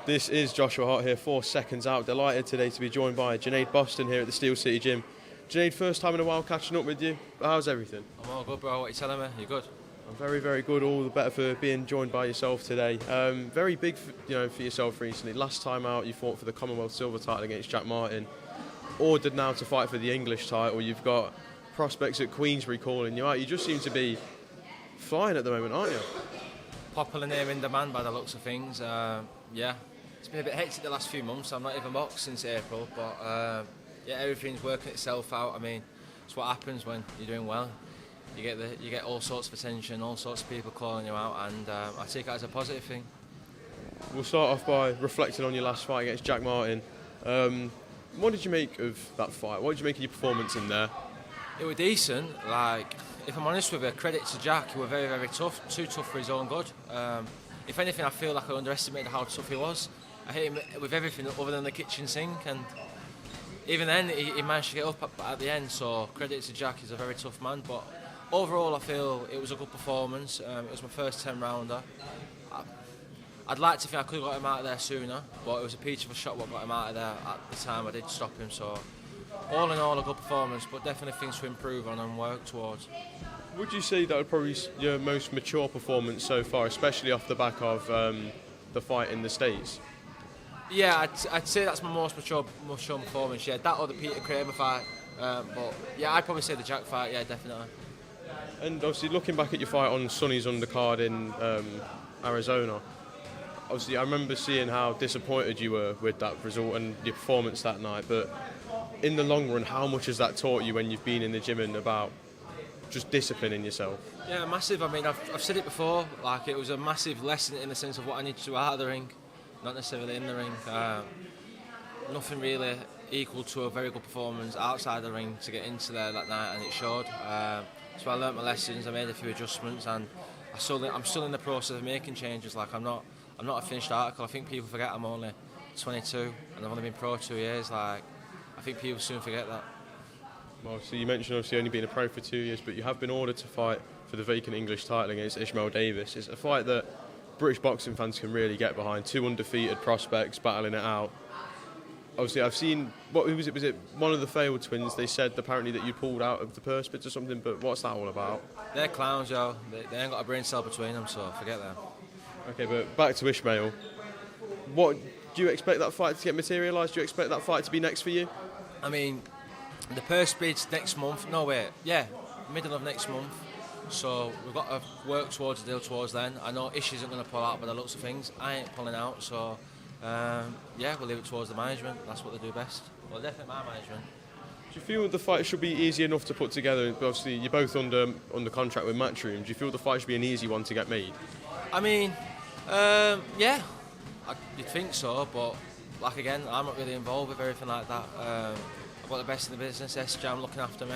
This is Joshua Hart here for Seconds Out. Delighted today to be joined by Junaid Bostan here at the Steel City Gym. Junaid, first time in a while catching up with you. How's everything? I'm all good, bro. What are you telling me? You good? I'm very, very good. All the better for being joined by yourself today. Very big, for yourself recently. Last time out, you fought for the Commonwealth silver title against Jack Martin. Ordered now to fight for the English title. You've got prospects at Queensbury calling you out. You just seem to be flying at the moment, aren't you? Popular name in demand by the looks of things. Yeah, it's been a bit hectic the last few months. I've not even boxed since April, but yeah, everything's working itself out. I mean, it's what happens when you're doing well. You get all sorts of attention, all sorts of people calling you out, and I take it as a positive thing. We'll start off by reflecting on your last fight against Jack Martin. What did you make of that fight? What did you make of your performance in there? It was decent. Like, if I'm honest with you, credit to Jack. He was very, very tough. Too tough for his own good. If anything, I feel like I underestimated how tough he was. I hit him with everything other than the kitchen sink, and even then, he managed to get up at the end. So credit to Jack. He's a very tough man. But overall, I feel it was a good performance. It was my first 10-rounder. I'd like to think I could have got him out of there sooner, but it was a peach of a shot what got him out of there at the time. I did stop him, so all in all a good performance, but definitely things to improve on and work towards. Would you say that would probably be your most mature performance so far, especially off the back of the fight in the States? Yeah, I'd say that's my most mature performance, yeah. That or the Peter Kramer fight, but yeah, I'd probably say the Jack fight, yeah, definitely. And obviously looking back at your fight on Sonny's undercard in Arizona, obviously I remember seeing how disappointed you were with that result and your performance that night, but in the long run, how much has that taught you when you've been in the gym and about just disciplining yourself? Yeah, massive. I mean, I've said it before, like it was a massive lesson in the sense of what I need to do out of the ring, not necessarily in the ring. Nothing really equal to a very good performance outside the ring to get into there that night, and it showed. So I learnt my lessons, I made a few adjustments, and I'm still in the process of making changes. Like I'm not a finished article. I think people forget I'm only 22 and I've only been pro 2 years. Like I think people soon forget that. Well, so you mentioned obviously only being a pro for 2 years, but you have been ordered to fight for the vacant English title against Ishmael Davis. It's a fight that British boxing fans can really get behind. Two undefeated prospects battling it out. Obviously, I've seen, who was it? Was it one of the failed twins? They said apparently that you pulled out of the purse bits or something, but what's that all about? They're clowns, yo. They ain't got a brain cell between them, so forget them. Okay, but back to Ishmael. What do you expect that fight to get materialised? Do you expect that fight to be next for you? I mean, the purse bid's next month. No, wait. Yeah, middle of next month. So we've got to work towards a deal towards then. I know Ish isn't going to pull out by the looks of things. I ain't pulling out, so yeah, we'll leave it towards the management. That's what they do best. Well, definitely my management. Do you feel the fight should be easy enough to put together? Obviously, you're both under contract with Matchroom. Do you feel the fight should be an easy one to get made? I mean, yeah, you'd think so, but like again, I'm not really involved with everything like that. I've got the best in the business, SJAM looking after me,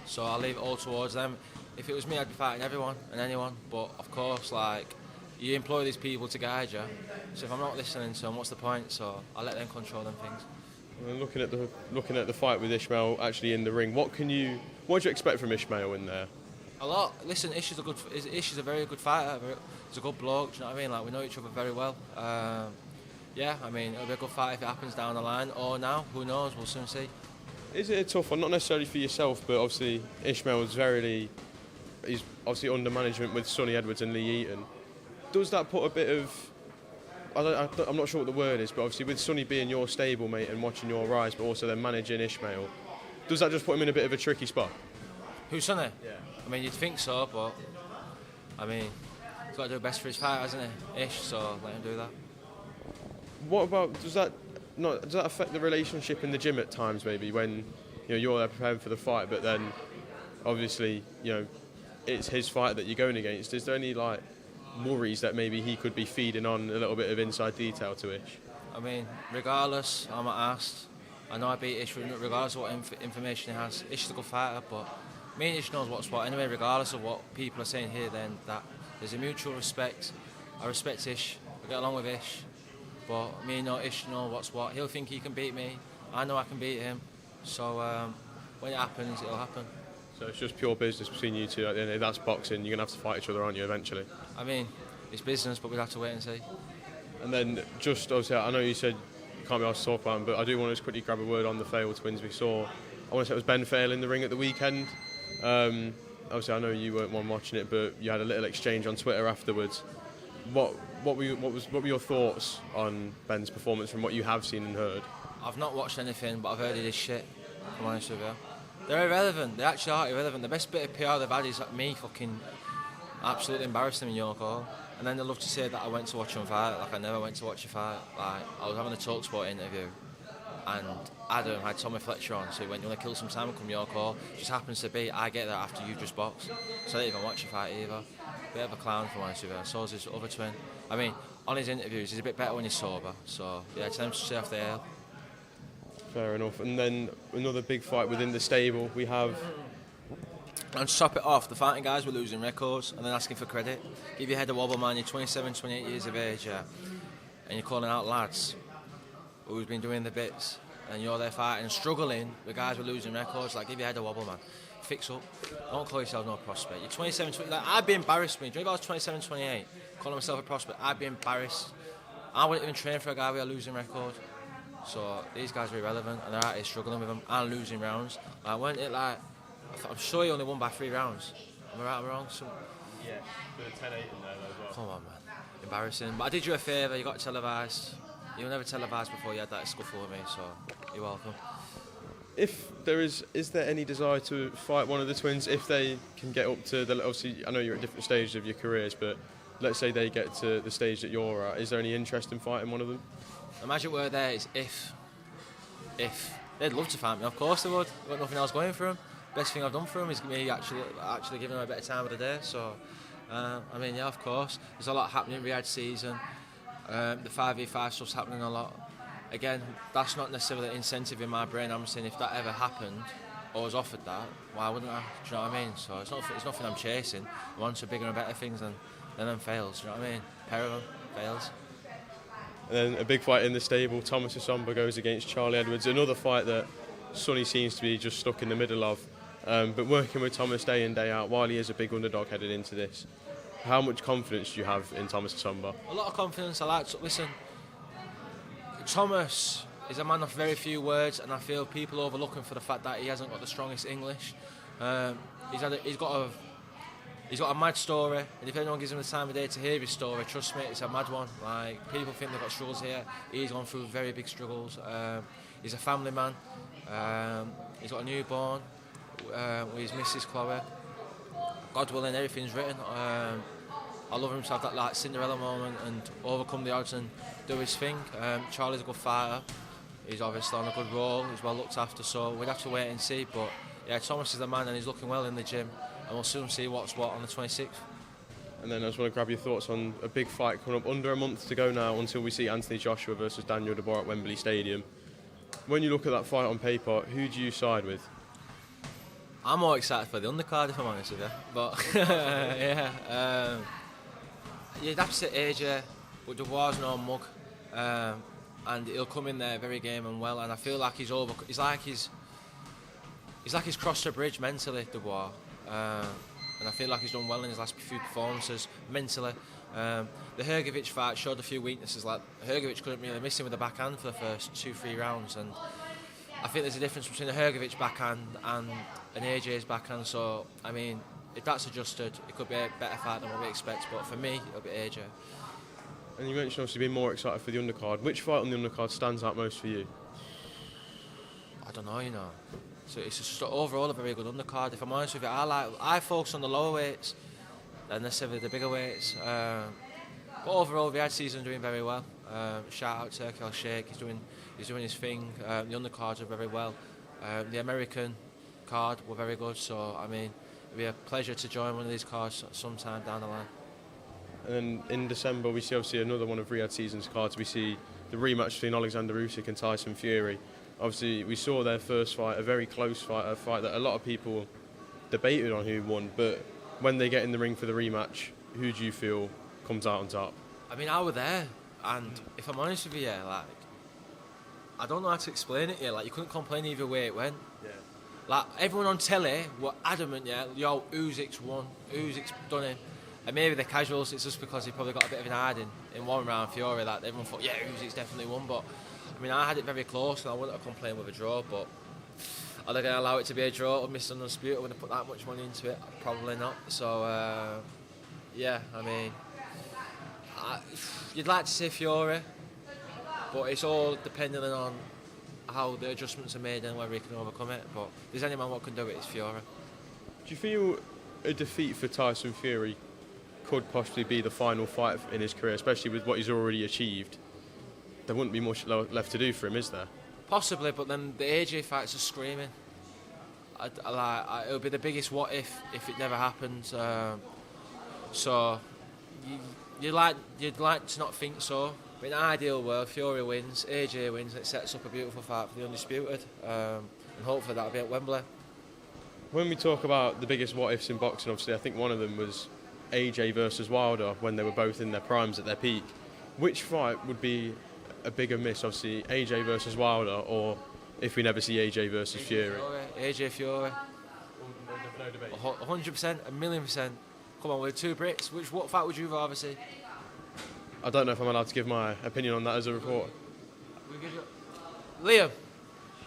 so I'll leave it all towards them. If it was me, I'd be fighting everyone and anyone, but of course, like, you employ these people to guide you, so if I'm not listening to them, what's the point? So I'll let them control them things. And looking at the fight with Ishmael actually in the ring, what do you expect from Ishmael in there? A lot. Listen, Ish is a very good fighter. He's a good bloke. Do you know what I mean? Like we know each other very well. Yeah, I mean it'll be a good fight if it happens down the line or now. Who knows? We'll soon see. Is it a tough one? Not necessarily for yourself, but obviously Ishmael he's obviously under management with Sonny Edwards and Lee Eaton. Does that put a bit of I'm not sure what the word is, but obviously with Sonny being your stablemate and watching your rise, but also then managing Ishmael, does that just put him in a bit of a tricky spot? Who's Sonny? Yeah. I mean, you'd think so, but I mean, he's got to do best for his fight, hasn't he? Ish, so let him do that. What about does that affect the relationship in the gym at times? Maybe when you're there preparing for the fight, but then obviously it's his fight that you're going against. Is there any worries that maybe he could be feeding on a little bit of inside detail to Ish? I mean, regardless, I'm not asked. I know I beat Ish regardless of what information he has. Ish is a good fighter, but me and Ish knows what's what anyway, regardless of what people are saying here. Then that there's a mutual respect. I respect Ish. I get along with Ish, but me and Ish know what's what. He'll think he can beat me. I know I can beat him. So when it happens, it'll happen. So it's just pure business between you two. At the end of the day, that's boxing. You're gonna have to fight each other, aren't you? Eventually. I mean, it's business, but we'll have to wait and see. And then just obviously, I know you said you can't be asked to talk about them, but I do want to just quickly grab a word on the failed twins we saw. I want to say it was Ben Fail in the ring at the weekend. Obviously, I know you weren't one watching it, but you had a little exchange on Twitter afterwards. What were your thoughts on Ben's performance from what you have seen and heard? I've not watched anything, but I've heard it is shit. I'm honest with you. They're irrelevant. They actually are irrelevant. The best bit of PR they've had is like me fucking absolutely embarrassing them in York Hall. And then they love to say that I went to watch them fight. Like, I never went to watch a fight. Like, I was having a TalkSport interview, and Adam had Tommy Fletcher on, so he went, "You want to kill some time and come York Hall?" Just happens to be I get there after you just boxed, so I didn't even watch a fight either. Bit of a clown for honest with you. So is his other twin. I mean, on his interviews, he's a bit better when he's sober. So yeah, tell him to stay off the air. Fair enough. And then another big fight within the stable. We have. And to top it off, the fighting guys were losing records and then asking for credit. Give your head a wobble, man. You're 27, 28 years of age, yeah, and you're calling out lads who's been doing the bits, and you're there fighting and struggling. The guys were losing records. Like, give your head a wobble, man. Fix up. Don't call yourself no prospect. You're 27, 28. Like, I'd be embarrassed. Do you know if I was 27, 28, calling myself a prospect, I'd be embarrassed. I wouldn't even train for a guy with a losing record. So these guys are irrelevant, and they're out here struggling with them and losing rounds. Like, weren't it like? I'm sure he only won by 3 rounds. Am I right or wrong? Yeah, with a 10-8 in there as well. Come on, man. Embarrassing. But I did you a favour. You got televised. You were never televised before you had that scuffle with me, so you're welcome. If there is there any desire to fight one of the twins if they can get up to the? Obviously, I know you're at different stages of your careers, but let's say they get to the stage that you're at. Is there any interest in fighting one of them? The magic word there is if. They'd love to fight me, of course they would. I've got nothing else going for them. Best thing I've done for them is me actually giving them a better time of the day. So, I mean, yeah, of course. There's a lot happening in Riyadh season. The 5v5 stuff's happening a lot. Again, that's not necessarily an incentive in my brain. I'm saying if that ever happened or was offered that, why wouldn't I? Do you know what I mean? So it's nothing I'm chasing. I want to bigger and better things than them fails. Do you know what I mean? Pair of them fails. And then a big fight in the stable. Thomas Somba goes against Charlie Edwards. Another fight that Sonny seems to be just stuck in the middle of. But working with Thomas day in, day out, while he is a big underdog headed into this, how much confidence do you have in Thomas Somba? A lot of confidence. I like to listen. Thomas is a man of very few words, and I feel people overlook him for the fact that he hasn't got the strongest English. He's got a mad story, and if anyone gives him the time of day to hear his story, trust me, it's a mad one. Like, people think they've got struggles here. He's gone through very big struggles. He's a family man. He's got a newborn with his missus Chloe. God willing, everything's written. I love him to have that like Cinderella moment and overcome the odds and do his thing. Charlie's a good fighter. He's obviously on a good roll. He's well looked after, so we'd have to wait and see. But yeah, Thomas is the man, and he's looking well in the gym. And we'll soon see what's what on the 26th. And then I just want to grab your thoughts on a big fight coming up under a month to go now until we see Anthony Joshua versus Daniel Dubois at Wembley Stadium. When you look at that fight on paper, who do you side with? I'm more excited for the undercard, if I'm honest with you. But yeah, you'd have to say AJ, but Dubois no mug, and he'll come in there very game and well. And I feel like he's like he's crossed a bridge mentally, Dubois. And I feel like he's done well in his last few performances mentally. The Hrgovic fight showed a few weaknesses. Like, Hrgovic couldn't really miss him with the backhand for the first 2-3 rounds, and I think there's a difference between the Hrgovic backhand and an AJ's backhand. So I mean, if that's adjusted, it could be a better fight than what we expect. But for me, it'll be AJ. And you mentioned obviously being more excited for the undercard. Which fight on the undercard stands out most for you? I don't know, So it's just overall a very good undercard. If I'm honest with you, I focus on the lower weights than necessarily the bigger weights. But overall, Riyadh season doing very well. Shout out to Turki Al Sheikh. He's doing his thing. The undercards are very well. The American card were very good. So I mean, it'd be a pleasure to join one of these cards sometime down the line. And then in December, we see obviously another one of Riyadh season's cards. We see the rematch between Oleksandr Usyk and Tyson Fury. Obviously, we saw their first fight, a very close fight, a fight that a lot of people debated on who won. But when they get in the ring for the rematch, who do you feel comes out on top? I mean, I was there, and if I'm honest with you, like, I don't know how to explain it here. Like, you couldn't complain either way it went. Yeah. Like, everyone on telly were adamant, yo, Usyk's won, Usyk's done him. And maybe the casuals, it's just because he probably got a bit of an hard in one round, Fury, like everyone thought, yeah, Usyk's definitely won, but I mean, I had it very close and I wouldn't have complained with a draw, but are they going to allow it to be a draw or Mr. Undisputed when they put that much money into it? Probably not. So, yeah, I mean, you'd like to see Fury, but it's all depending on how the adjustments are made and whether he can overcome it. But if there's anyone what can do it, it's Fury. Do you feel a defeat for Tyson Fury could possibly be the final fight in his career, especially with what he's already achieved? There wouldn't be much left to do for him, is there? Possibly, but then the AJ fights are screaming. It would be the biggest what if it never happened. So you'd like to not think so. But in an ideal world, Fury wins, AJ wins, and it sets up a beautiful fight for the Undisputed. And hopefully that'll be at Wembley. When we talk about the biggest what ifs in boxing, obviously I think one of them was AJ versus Wilder when they were both in their primes at their peak. Which fight would be a bigger miss, obviously AJ versus Wilder, or if we never see AJ versus Fury? AJ Fury. No debate. 100%, a million %. Come on, with two Brits, what fight would you rather see? I don't know if I'm allowed to give my opinion on that as a reporter. Liam,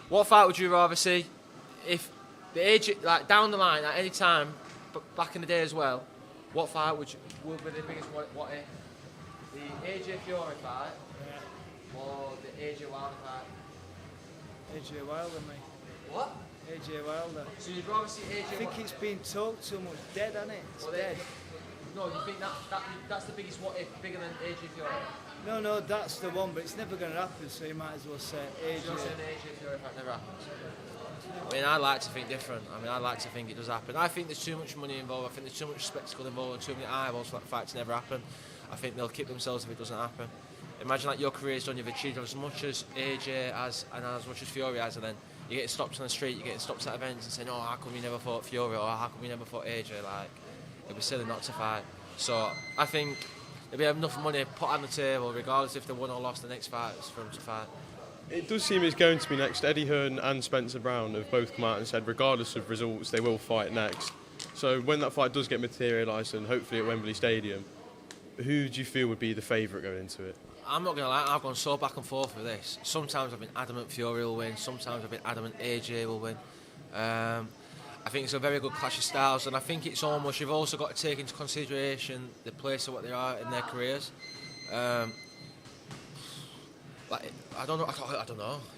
what fight would you rather see if the AJ, like down the line at any time, but back in the day as well, what fight would be the biggest what if? The AJ Fury fight? Or the AJ Wilder fight? AJ Wilder, mate. What? AJ Wilder. So you'd rather see AJ I think it's been talked so much. Dead, isn't it? It's dead. No, you think that's the biggest what if, bigger than AJ Fury? No, that's the one, but it's never going to happen, so you might as well say AJ. You're saying the AJ Fury fight never happens? I mean, I like to think different. I mean, I like to think it does happen. I think there's too much money involved. I think there's too much spectacle involved and too many eyeballs for that fight to never happen. I think they'll kick themselves if it doesn't happen. Imagine like your career's done, you've achieved as much as AJ has and as much as Fury has, and then you're getting stopped on the street, you're getting stopped at events and saying, oh, how come you never fought Fury, or how come you never fought AJ? Like, it'd be silly not to fight. So I think there'll be enough money put on the table, regardless if they won or lost the next fights, for them to fight. It does seem it's going to be next. Eddie Hearn and Spencer Brown have both come out and said, regardless of results, they will fight next. So when that fight does get materialised, and hopefully at Wembley Stadium, who do you feel would be the favourite going into it? I'm not going to lie, I've gone so back and forth with this. Sometimes I've been adamant Fury will win, sometimes I've been adamant AJ will win. I think it's a very good clash of styles, and I think it's almost, you've also got to take into consideration the place of what they are in their careers. I don't know, if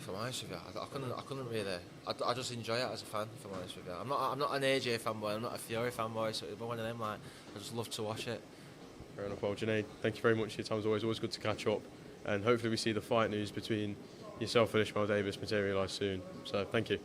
I'm honest with you. I couldn't really. I just enjoy it as a fan, if I'm honest with you. I'm not an AJ fanboy, I'm not a Fury fanboy, so it'll be one of them, like, I just love to watch it. Fair enough. Well, Junaid, thank you very much for your time. It's always good to catch up, and hopefully we see the fight news between yourself and Ishmael Davis materialise soon. So, thank you.